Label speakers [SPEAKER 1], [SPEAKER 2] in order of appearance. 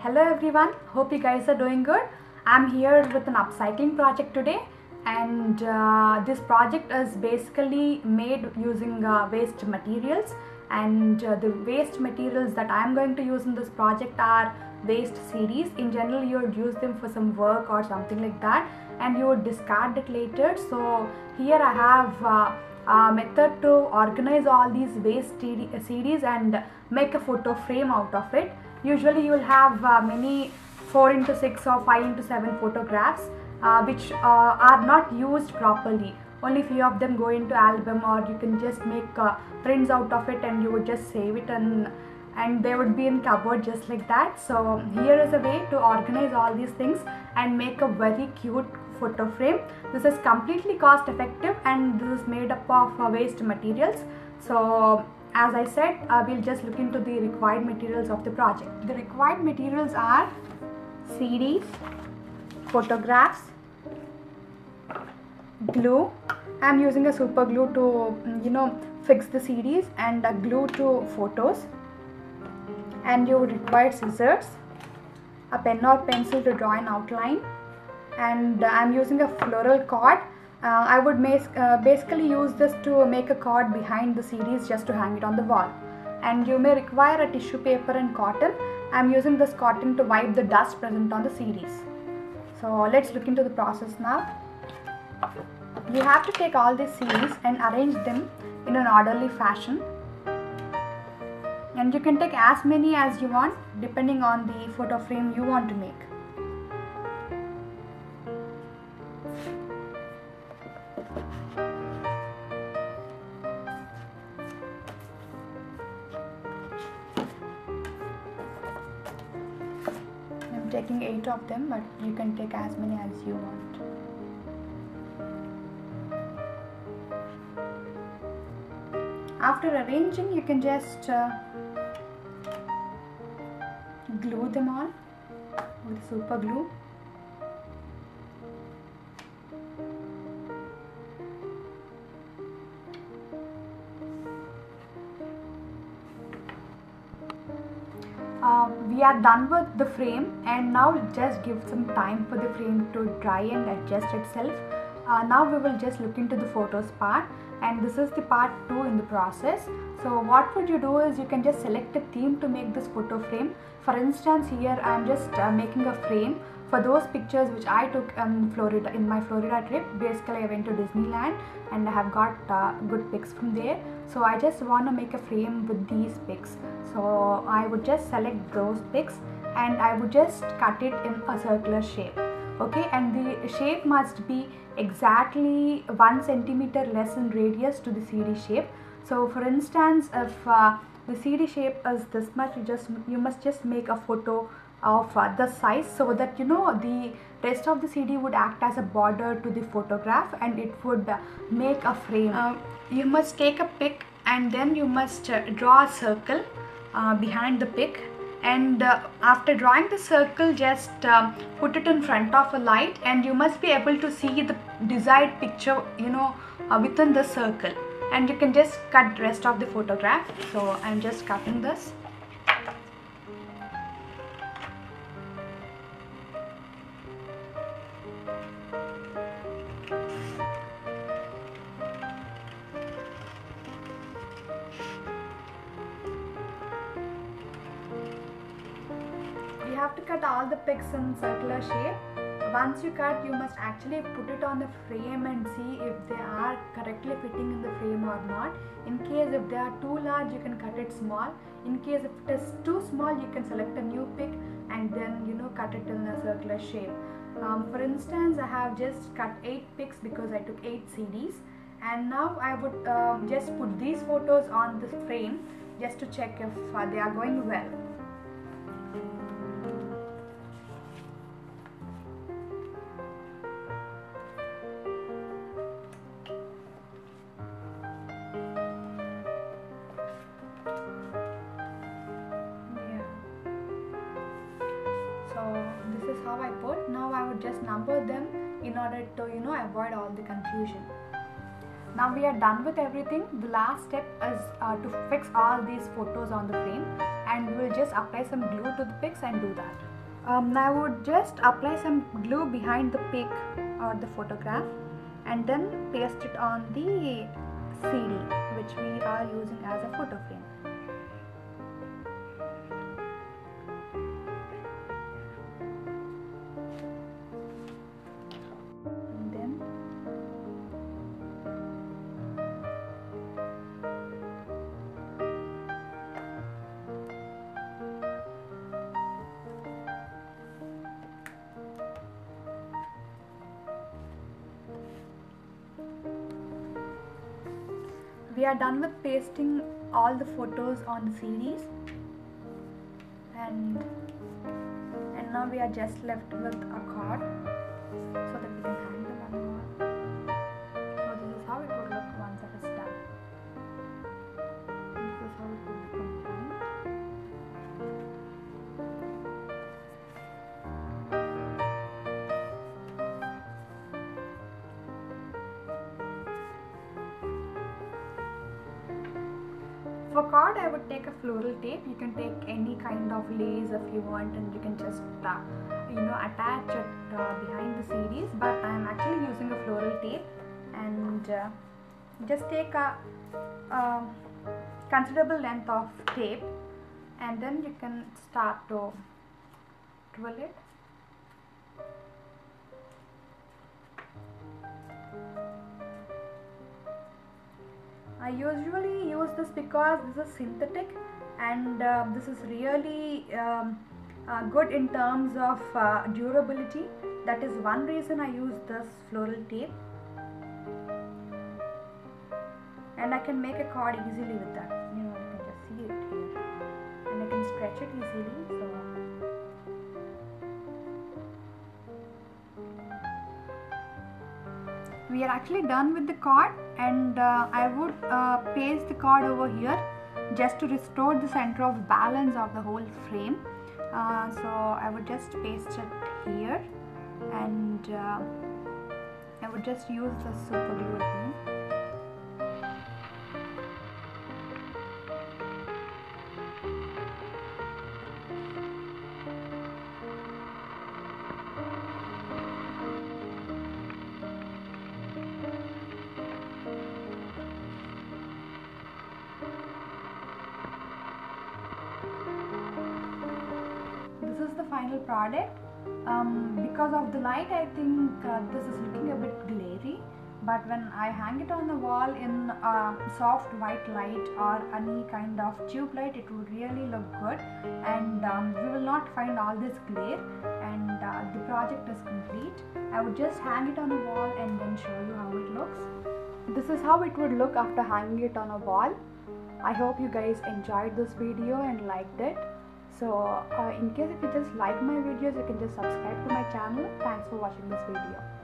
[SPEAKER 1] Hello everyone, hope you guys are doing good. I'm here with an upcycling project today, and this project is basically made using waste materials, and the waste materials that I'm going to use in this project are waste CDs. In general, you would use them for some work or something like that, and you would discard it later. So here I have a method to organize all these waste CDs and make a photo frame out of it. Usually you will have many 4x6 or 5x7 photographs which are not used properly. Only few of them go into album, or you can just make prints out of it and you would just save it, and they would be in cupboard just like that. So here is a way to organize all these things and make a very cute photo frame. This is completely cost effective and this is made up of waste materials. So as I said, we'll just look into the required materials of the project. The required materials are CDs, photographs, glue. I'm using a super glue to fix the CDs, and a glue to photos. And you would require scissors, a pen or pencil to draw an outline, and I'm using a floral cord. I would basically use this to make a cord behind the CDs just to hang it on the wall. And you may require a tissue paper and cotton. I'm using this cotton to wipe the dust present on the CDs. So let's look into the process now. You have to take all these CDs and arrange them in an orderly fashion. And you can take as many as you want depending on the photo frame you want to make. I'm taking 8 of them, but you can take as many as you want. After arranging, you can just glue them all with super glue. We are done with the frame, and now just give some time for the frame to dry and adjust itself. Now we will just look into the photos part, and this is the part 2 in the process. So what would you do is you can just select a theme to make this photo frame. For instance, here I am just making a frame for those pictures which I took in my Florida trip. Basically I went to Disneyland and I have got good pics from there. So I just want to make a frame with these pics. So I would just select those pics and I would just cut it in a circular shape. Okay, and the shape must be exactly 1 centimeter less in radius to the CD shape. So for instance, if the CD shape is this much, you must just make a photo of the size, so that the rest of the CD would act as a border to the photograph and it would make a frame. You must take a pic and then you must draw a circle behind the pic, and after drawing the circle, just put it in front of a light, and you must be able to see the desired picture within the circle, and you can just cut the rest of the photograph. So I'm just cutting this. You have to cut all the pics in circular shape. Once you cut, you must actually put it on the frame and see if they are correctly fitting in the frame or not. In case if they are too large, you can cut it small. In case if it is too small, you can select a new pic and then cut it in a circular shape. For instance, I have just cut 8 pics because I took 8 CDs, and now I would just put these photos on the frame just to check if they are going well. So this is how I put. Now I would just number them in order to avoid all the confusion. Now we are done with everything. The last step is to fix all these photos on the frame, and we will just apply some glue to the pics and do that. I would just apply some glue behind the pic or the photograph and then paste it on the CD which we are using as a photo frame. And then we are done with pasting all the photos on the CDs, and now we are just left with a card so that we can hang them on the wall. So this is how it would look once it is done. This is how it would become done. For card, I would take a floral tape. You can take any kind of lace if you want, and you can just attach it behind the CDs. But I am actually using a floral tape, and just take a considerable length of tape, and then you can start to twirl it. I usually use this because this is synthetic, and this is really good in terms of durability. That is one reason I use this floral tape, and I can make a card easily with that. You can just see it here, and I can stretch it easily. So we are actually done with the card, and I would paste the card over here just to restore the center of balance of the whole frame. So I would just paste it here, and I would just use the super glue again. This is the final product. Because of the light, I think this is looking a bit glary, but when I hang it on the wall in soft white light or any kind of tube light, it would really look good, and we will not find all this glare, and the project is complete. I would just hang it on a wall and then show you how it looks. This is how it would look after hanging it on a wall. I hope you guys enjoyed this video and liked it. So in case if you just like my videos, you can just subscribe to my channel. Thanks for watching this video.